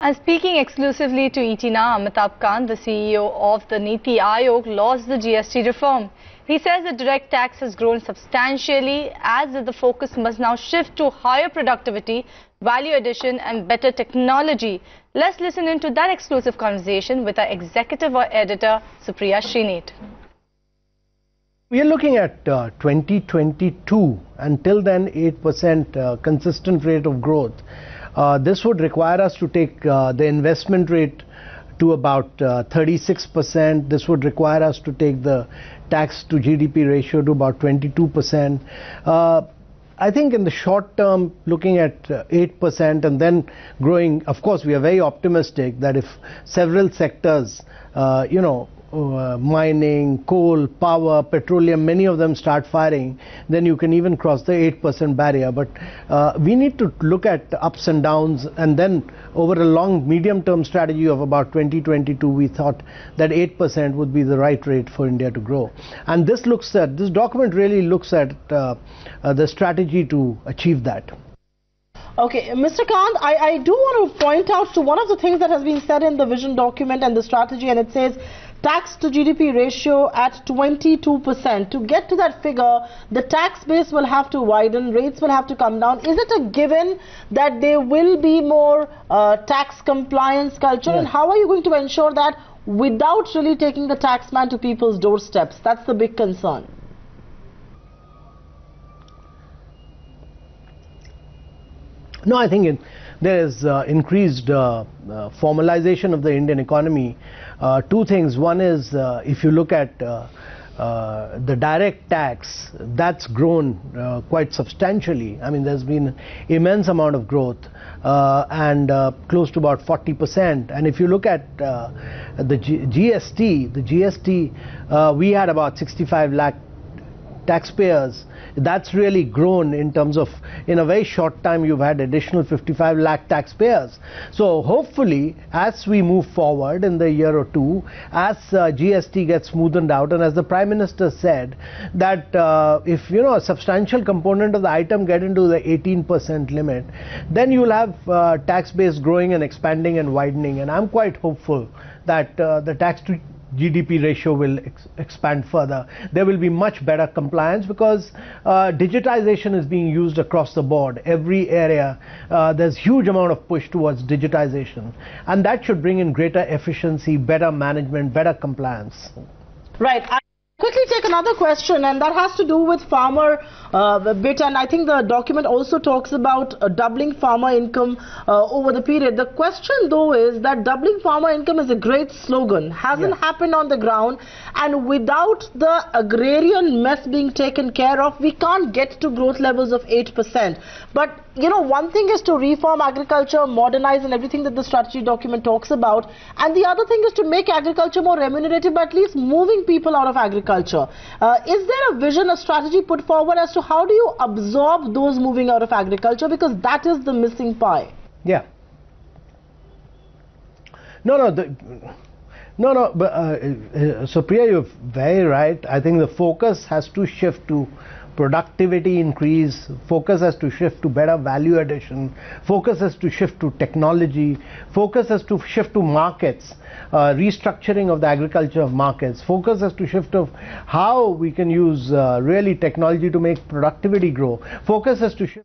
And speaking exclusively to ET Now, Amitabh Kant, the CEO of the NITI Aayog, lauds the GST reform. He says the direct tax has grown substantially, as the focus must now shift to higher productivity, value addition and better technology. Let's listen into that exclusive conversation with our Executive Editor Supriya Shrinate. We are looking at 2022, until then 8% consistent rate of growth. This would require us to take the investment rate to about 36%. This would require us to take the tax to GDP ratio to about 22%. I think in the short term, looking at 8% and then growing, of course, we are very optimistic that if several sectors, mining, coal, power, petroleum, many of them start firing, then you can even cross the 8% barrier. But we need to look at ups and downs, and then over a long medium-term strategy of about 2022, we thought that 8% would be the right rate for India to grow. And this document really looks at the strategy to achieve that. Okay, Mr. Kant, I do want to point out to one of the things that has been said in the vision document and the strategy, and it says tax to GDP ratio at 22%. To get to that figure, the tax base will have to widen, rates will have to come down. Is it a given that there will be more tax compliance culture? Yes. And how are you going to ensure that without really taking the taxman to people's doorsteps? That's the big concern. No, I think there is increased formalization of the Indian economy. Two things. One is if you look at the direct tax, that's grown quite substantially. I mean, there's been immense amount of growth and close to about 40%. And if you look at the GST, we had about 65 lakh taxpayers. That's really grown in terms of, in a very short time, you've had additional 55 lakh taxpayers. So hopefully, as we move forward in the year or two, as GST gets smoothened out, and as the Prime Minister said, that if a substantial component of the item get into the 18% limit, then you'll have tax base growing and expanding and widening. And I'm quite hopeful that the tax to GDP ratio will expand further. There will be much better compliance because digitization is being used across the board. Every area, there's huge amount of push towards digitization, and that should bring in greater efficiency, better management, better compliance. Right. Quickly take another question, and that has to do with farmer bit, and I think the document also talks about doubling farmer income over the period. The question though is that doubling farmer income is a great slogan, hasn't happened on the ground, and without the agrarian mess being taken care of, we can't get to growth levels of 8%. But one thing is to reform agriculture, modernize, and everything that the strategy document talks about, and the other thing is to make agriculture more remunerative, but at least moving people out of agriculture. Is there a vision, a strategy put forward as to how do you absorb those moving out of agriculture, because that is the missing pie? Yeah. Supriya, you're very right. I think the focus has to shift to productivity increase, focus has to shift to better value addition, focus has to shift to technology, focus has to shift to markets, restructuring of the agriculture of markets, focus has to shift of how we can use really technology to make productivity grow, focus has to shift